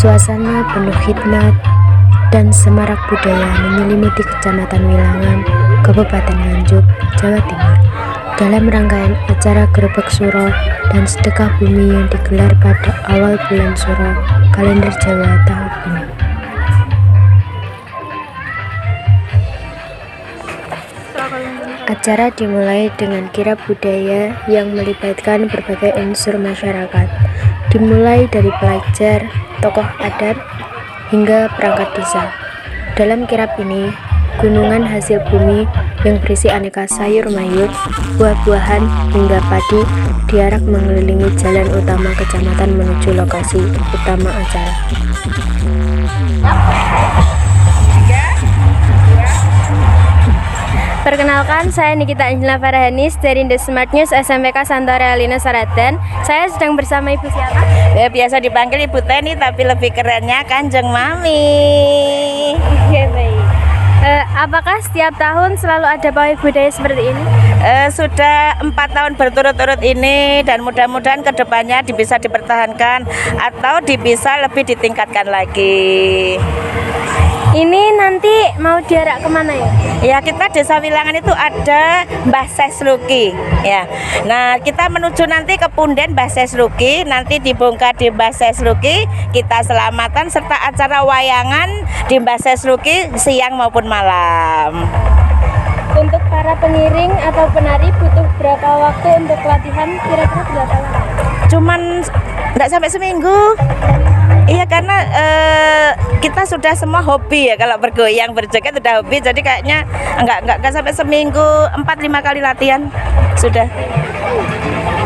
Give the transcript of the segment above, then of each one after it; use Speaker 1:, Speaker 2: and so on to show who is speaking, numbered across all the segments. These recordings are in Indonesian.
Speaker 1: Suasana penuh hikmat dan semarak budaya menyelimuti Kecamatan Wilangan, Kabupaten Nganjuk, Jawa Timur, dalam rangkaian acara Grebeg Suro dan Sedekah Bumi yang digelar pada awal bulan Suro kalender Jawa tahun ini. Acara dimulai dengan kirab budaya yang melibatkan berbagai unsur masyarakat, dimulai dari pelajar, tokoh adat, hingga perangkat desa. Dalam kirab ini, gunungan hasil bumi yang berisi aneka sayur mayur, buah-buahan, hingga padi diarak mengelilingi jalan utama kecamatan menuju lokasi utama acara. Perkenalkan, saya Nikita Angela Farahanis dari The Smart News SMPK Santo Realina Saradan. Saya sedang bersama Ibu siapa?
Speaker 2: Ya, biasa dipanggil Ibu Teni, tapi lebih kerennya Kanjeng Mami.
Speaker 1: Oke, baik. Apakah setiap tahun selalu ada pawai budaya seperti ini?
Speaker 2: Sudah 4 tahun berturut-turut ini, dan mudah-mudahan kedepannya bisa dipertahankan atau bisa lebih ditingkatkan lagi.
Speaker 1: Ini nanti mau diarak kemana ya?
Speaker 2: Ya, kita Desa Wilangan itu ada Mbah Sesluki. Ya, nah kita menuju nanti ke Punden Mbah Sesluki, nanti dibongkar di Mbah Sesluki, kita selamatan serta acara wayangan di Mbah Sesluki siang maupun malam.
Speaker 1: Untuk para pengiring atau penari butuh berapa waktu untuk latihan? Kira-kira berapa lama?
Speaker 2: Cuman nggak sampai seminggu. Iya, karena kita sudah semua hobi ya, kalau bergoyang berjoget sudah hobi, jadi kayaknya enggak sampai seminggu, 4-5 kali latihan sudah.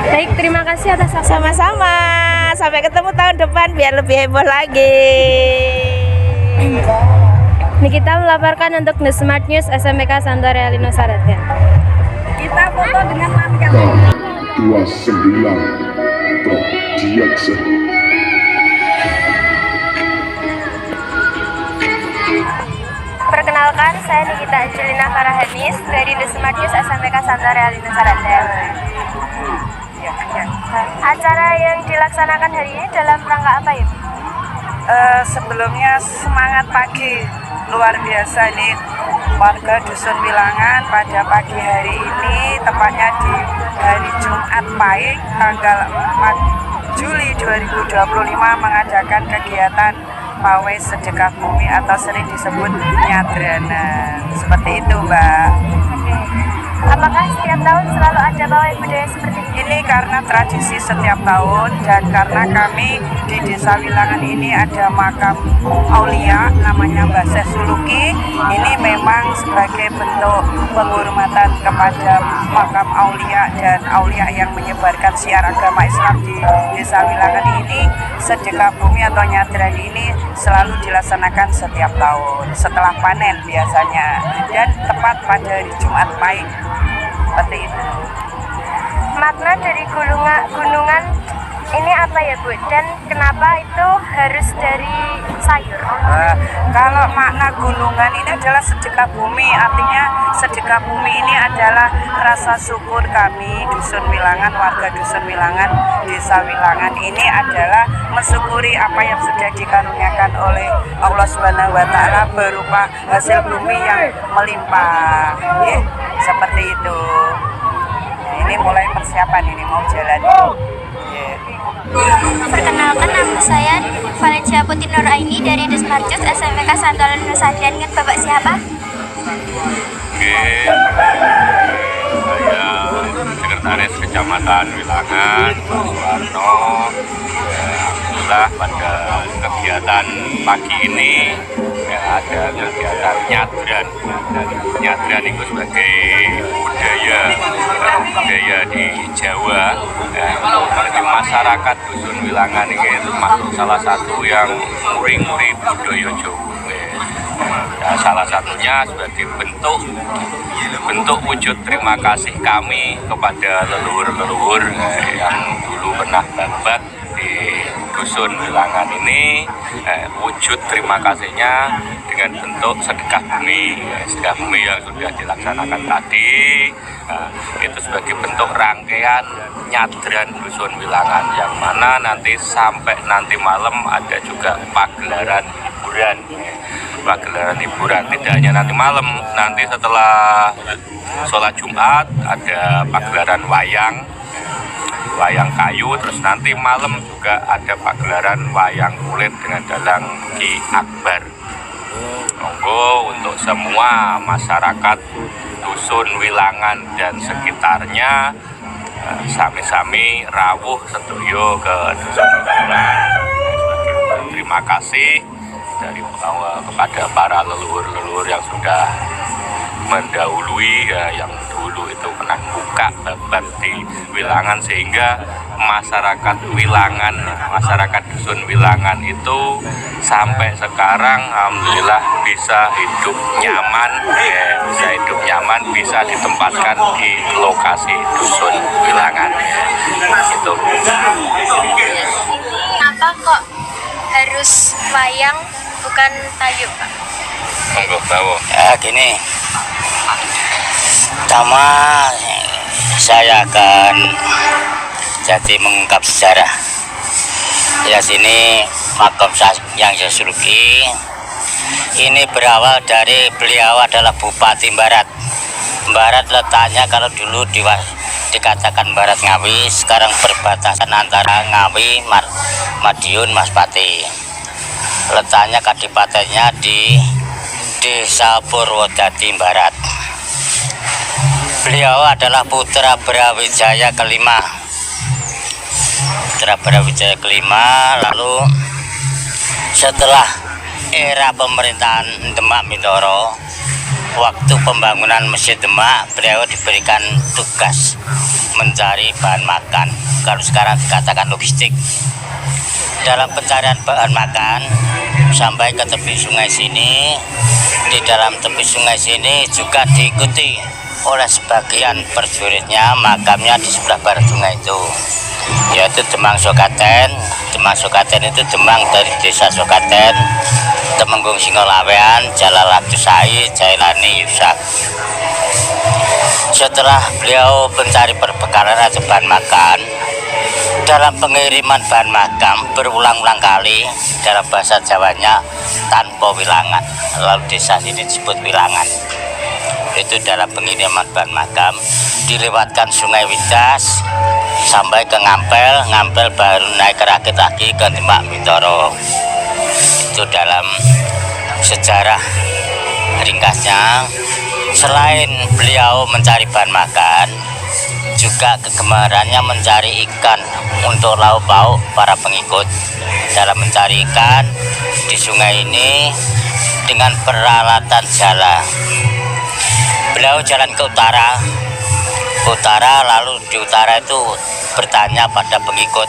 Speaker 1: Baik, terima kasih atas waktu.
Speaker 2: Sama-sama, sampai ketemu tahun depan biar lebih heboh lagi.
Speaker 1: Nikita melaporkan untuk The Smart News SMPK Santo Realina Saradan.
Speaker 2: Kita foto dengan Mami.
Speaker 3: 29 Prodiaksa.
Speaker 1: Perkenalkan, saya Nikita Angelina Farahanis dari The Smart News SMPK Santo Realina Saradan. Acara yang dilaksanakan hari ini dalam rangka apa ya?
Speaker 2: Sebelumnya semangat pagi luar biasa nih warga Dusun Wilangan pada pagi hari ini, tepatnya di hari Jumat Pahing tanggal 4 Juli 2025 mengadakan kegiatan pawai sedekah bumi atau sering disebut nyadrana. Seperti itu, Mbak.
Speaker 1: Apakah setiap tahun selalu ada pawai budaya seperti ini?
Speaker 2: Ini karena tradisi setiap tahun, dan karena kami di Desa Wilangan ini ada makam aulia namanya Mbah Sesluki. Ini memang sebagai bentuk penghormatan kepada makam aulia dan aulia yang menyebarkan syiar agama Islam di Desa Wilangan ini. Sedekah bumi atau nyadran ini selalu dilaksanakan setiap tahun setelah panen biasanya, dan tepat pada hari Jumat Pahing. Seperti itu.
Speaker 1: Makna dari gunungan ini apa ya, Bu? Dan kenapa itu harus dari sayur?
Speaker 2: Kalau makna gunungan ini adalah sedekah bumi, artinya sedekah bumi ini adalah rasa syukur kami Dusun Wilangan, warga Dusun Wilangan, Desa Wilangan ini adalah mensyukuri apa yang sudah dikaruniakan oleh Allah Subhanahu wa Ta'ala berupa hasil bumi yang melimpah. Seperti itu. Ini mulai persiapan, ini mau jalan.
Speaker 4: Perkenalkan, nama saya Valencia Putri Nuraini dari The Smart News SMPK Santo Realina Saradan. Dengan Bapak siapa?
Speaker 5: Oke, saya Sekretaris Kecamatan Wilangan, Suwarno. Alhamdulillah pada kegiatan pagi ini ya, ada kegiatan nyadran. Nyadran itu sebagai budaya di Jawa. Jadi masyarakat Dusun Wilangan ini termasuk salah satu yang muring-muring budaya Jawa. Ya, salah satunya sebagai bentuk wujud terima kasih kami kepada leluhur-leluhur yang dulu pernah babat di dusun Wilangan ini wujud terima kasihnya dengan bentuk sedekah bumi. Sedekah bumi yang sudah dilaksanakan tadi itu sebagai bentuk rangkaian nyadran dusun Wilangan, yang mana nanti sampai nanti malam ada juga pagelaran hiburan. Pagelaran hiburan tidak hanya nanti malam, nanti setelah sholat Jumat ada pagelaran wayang kayu, terus nanti malam juga ada pagelaran wayang kulit dengan dalang Ki Akbar. Monggo untuk semua masyarakat dusun Wilangan dan sekitarnya sami-sami rawuh sedoyo ke dusun Wilangan. Terima kasih kepada para leluhur-leluhur yang sudah mendahului, yang dulu itu pernah buka bab di Wilangan, sehingga masyarakat Wilangan, masyarakat dusun Wilangan itu sampai sekarang alhamdulillah bisa hidup nyaman, bisa ditempatkan di lokasi dusun Wilangan. Itu.
Speaker 4: Kenapa kok harus wayang bukan tayub, Pak?
Speaker 5: Monggo bawa.
Speaker 6: Gini, pertama saya akan jadi mengungkap sejarah. Ya, sini makam yang saya suluki ini berawal dari beliau adalah Bupati Barat. Barat letaknya kalau dulu dikatakan Barat Ngawi, sekarang perbatasan antara Ngawi, Madiun, Maspati. Letaknya kadipatennya di Desa Purwodadi Barat. Beliau adalah putra Brawijaya kelima. Lalu setelah era pemerintahan Demak Bintoro, waktu pembangunan Masjid Demak, beliau diberikan tugas mencari bahan makan, kalau sekarang dikatakan logistik. Dalam pencarian bahan makan sampai ke tepi sungai sini, di dalam tepi sungai sini juga diikuti oleh sebagian prajuritnya, makamnya di sebelah barat sungai itu, yaitu Demang Sokaten. Demang Sokaten itu Demang dari desa Sokaten, Temenggung Singolawean, Jalal Abdusai, Jailani Yusak. Setelah beliau mencari perbekalan atau bahan makan, dalam pengiriman bahan makan berulang-ulang kali, dalam bahasa Jawanya tanpa wilangan, lalu desa ini disebut Wilangan. Itu dalam pengiriman bahan makan dilewatkan Sungai Widas sampai ke Ngampel baru naik ke rakit lagi ke Demak Bintoro. Itu dalam sejarah ringkasnya. Selain beliau mencari bahan makan, juga kegemarannya mencari ikan untuk lauk pauk para pengikut. Dalam mencari ikan di sungai ini dengan peralatan jala, beliau jalan ke utara, lalu di utara itu bertanya pada pengikut,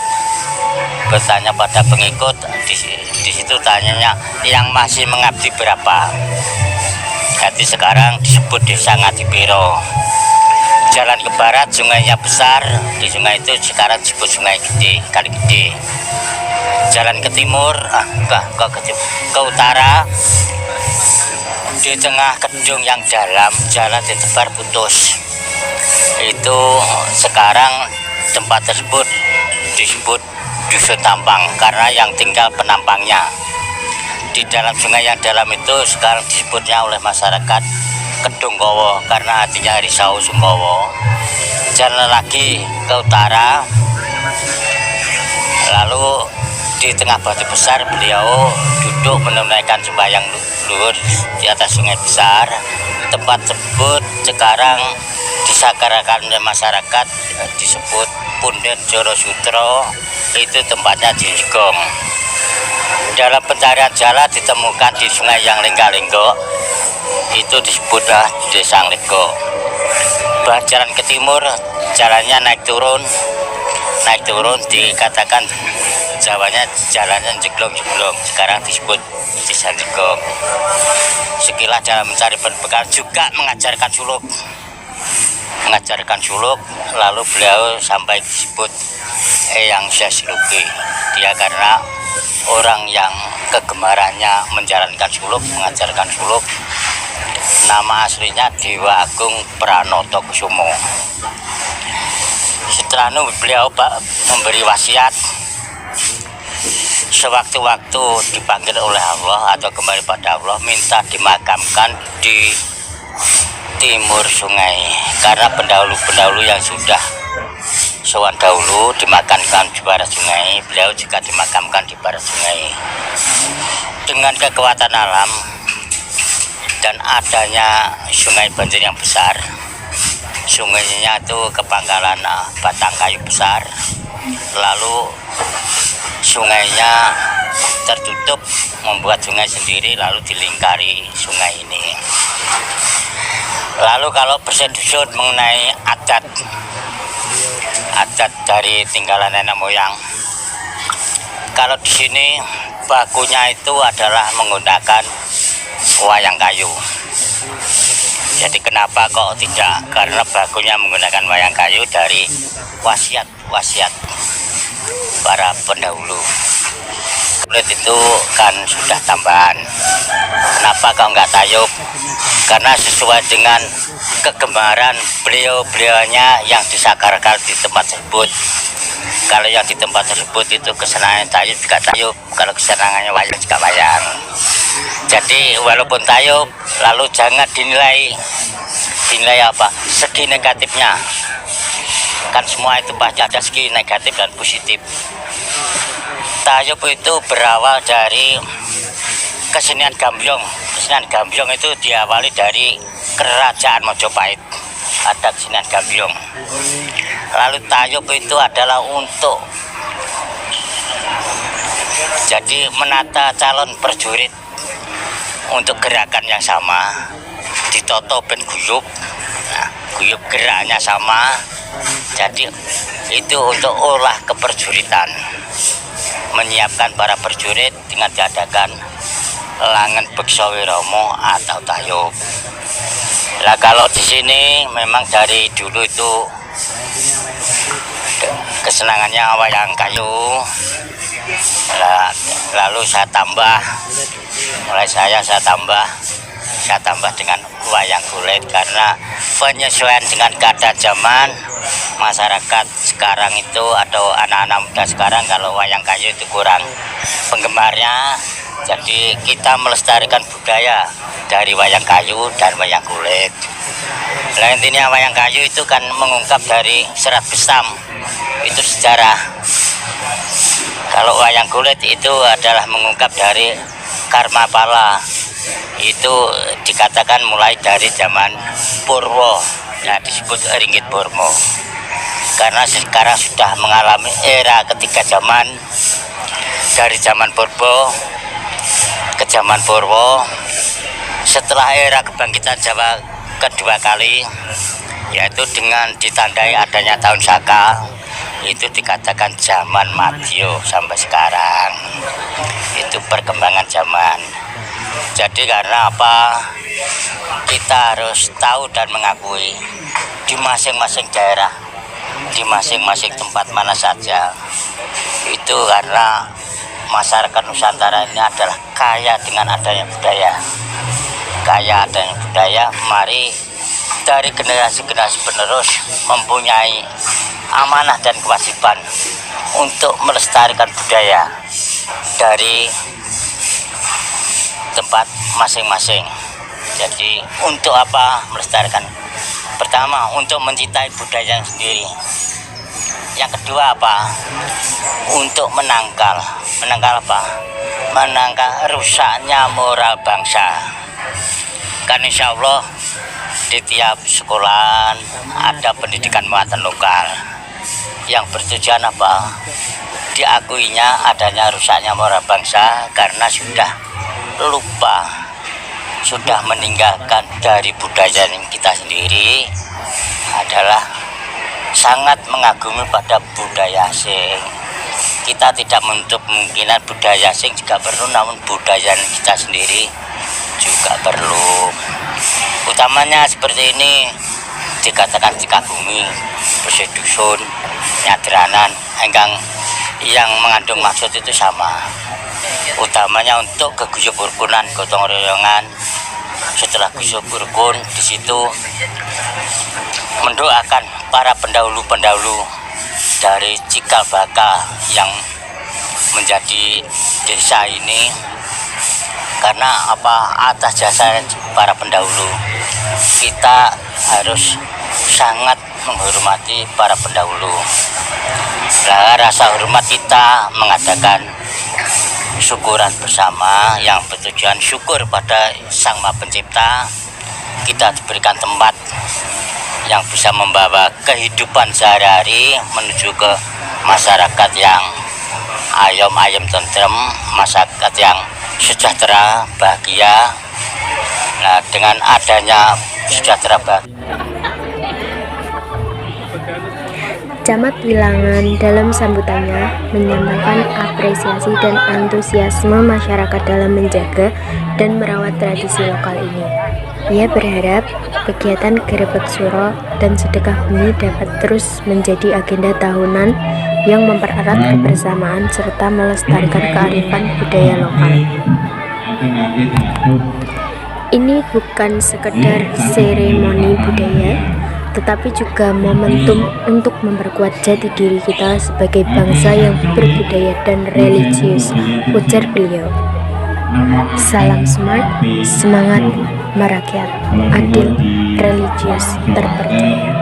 Speaker 6: di situ tanyanya yang masih mengabdi berapa. Jadi sekarang disebut Desa Ngadipiro. Jalan ke barat sungainya besar, di sungai itu sekarang disebut Sungai Gede, Kali Gede. Jalan ke timur, ke utara, di tengah kedung yang dalam, jalan ditebar putus. Itu sekarang tempat tersebut disebut Dusun Tampang karena yang tinggal penampangnya. Di dalam sungai yang dalam itu sekarang disebutnya oleh masyarakat Kedung Kowo karena artinya Risau Sungkowo. Jalan lagi ke utara, lalu di tengah batu besar beliau duduk menunaikan sembahyang luhur di atas sungai besar. Tempat tersebut sekarang disakarakan oleh masyarakat disebut Punden Joro Sutro. Itu tempatnya di Jigong. Dalam pencarian jala ditemukan di sungai yang Lengga-Lenggo, itu disebutlah Desa Lenggo. Jalan ke timur, jalannya naik turun dikatakan Jawanya jalannya jeglong-jeglong, sekarang disebut Desa Jegong. Sekilas dalam mencari berbekal juga mengajarkan suluk. mengajarkan suluk, lalu beliau sampai disebut Eyang Syekh Suluki. Dia karena orang yang kegemarannya menjalankan suluk, mengajarkan suluk. Nama aslinya Dewa Agung Pranoto Kusumo. Setelah itu beliau memberi wasiat, sewaktu-waktu dipanggil oleh Allah atau kembali pada Allah, minta dimakamkan di timur sungai, karena pendahulu-pendahulu yang sudah sowan dahulu dimakamkan di barat sungai, beliau juga dimakamkan di barat sungai. Dengan kekuatan alam dan adanya sungai banjir yang besar, sungainya itu kepangkalan batang kayu besar, lalu sungainya tertutup, membuat sungai sendiri, lalu dilingkari sungai ini. Lalu kalau bersedusun mengenai adat dari tinggalan nenek moyang, kalau di sini bakunya itu adalah menggunakan wayang kayu. Jadi kenapa kok tidak? Karena bakunya menggunakan wayang kayu dari wasiat para pendahulu. Kulit itu kan sudah tambahan. Kenapa kau nggak tayub? Karena sesuai dengan kegemaran beliau-beliaunya yang disakarkan di tempat tersebut. Kalau yang di tempat tersebut itu kesenangan tayub juga tayub, kalau kesenangannya wayang juga wayang. Jadi walaupun tayub, lalu jangan dinilai apa? Segi negatifnya. Kan semua itu pasti ada segi negatif dan positif. Tayub itu berawal dari kesenian gambyong. Kesenian gambyong itu diawali dari kerajaan Mojopahit. Ada kesenian gambyong. Lalu tayub itu adalah untuk jadi menata calon prajurit untuk gerakan yang sama, ditoto ben guyub. Nah, guyub geraknya sama. Jadi itu untuk olah keprajuritan, menyiapkan para prajurit dengan diadakan langen beksa wiromo atau tayub. Nah, kalau di sini memang dari dulu itu kesenangannya wayang kayu. Lalu saya tambah, saya tambah dengan wayang kulit, karena penyesuaian dengan keadaan zaman masyarakat sekarang itu atau anak-anak muda sekarang, kalau wayang kayu itu kurang penggemarnya. Jadi kita melestarikan budaya dari wayang kayu dan wayang kulit. Nah, intinya wayang kayu itu kan mengungkap dari Serat Besam, itu sejarah. Kalau wayang kulit itu adalah mengungkap dari Karmapala, itu dikatakan mulai dari zaman Purwo, nah disebut Ringgit Burmo. Karena sekarang sudah mengalami era ketiga zaman, dari zaman Purwo ke zaman Purwo. Setelah era kebangkitan Jawa kedua kali, yaitu dengan ditandai adanya tahun Saka, itu dikatakan zaman Madyo sampai sekarang. Itu perkembangan zaman. Jadi karena apa? Kita harus tahu dan mengakui di masing-masing daerah, di masing-masing tempat mana saja, itu karena masyarakat Nusantara ini adalah kaya dengan adanya budaya. Kaya adanya budaya, mari dari generasi-generasi penerus mempunyai amanah dan kewajiban untuk melestarikan budaya dari tempat masing-masing. Jadi untuk apa melestarikan? Pertama, untuk mencintai budaya sendiri. Yang kedua apa? Untuk menangkal apa? Menangkal rusaknya moral bangsa. Kan insya Allah di tiap sekolahan ada pendidikan muatan lokal yang bertujuan apa? Diakuinya adanya rusaknya moral bangsa karena sudah lupa, sudah meninggalkan dari budaya kita sendiri, adalah sangat mengagumi pada budaya asing. Kita tidak menutup kemungkinan budaya asing juga perlu, namun budaya kita sendiri juga perlu. Utamanya seperti ini, dikatakan dikagumi bersih dusun nyadranan engkang yang mengandung maksud itu sama, utamanya untuk geguyup rukunan gotong royongan. Setelah geguyup rukun di situ mendoakan para pendahulu-pendahulu dari cikal bakal yang menjadi desa ini, karena atas jasa para pendahulu kita harus sangat menghormati para pendahulu. Nah, rasa hormat kita mengadakan syukuran bersama yang bertujuan syukur pada Sang Maha Pencipta. Kita diberikan tempat yang bisa membawa kehidupan sehari-hari menuju ke masyarakat yang ayom-ayom tentrem, masyarakat yang sejahtera, bahagia. Nah, dengan adanya sejahtera bahagia,
Speaker 1: Camat Wilangan dalam sambutannya menyampaikan apresiasi dan antusiasme masyarakat dalam menjaga dan merawat tradisi lokal ini. Ia berharap kegiatan Gerebek Suro dan Sedekah Bumi dapat terus menjadi agenda tahunan yang mempererat kebersamaan serta melestarikan kearifan budaya lokal. Ini bukan sekedar seremoni budaya, tetapi juga momentum untuk memperkuat jati diri kita sebagai bangsa yang berbudaya dan religius, ujar beliau. Salam smart, semangat merakyat, adil, religius, terpercaya.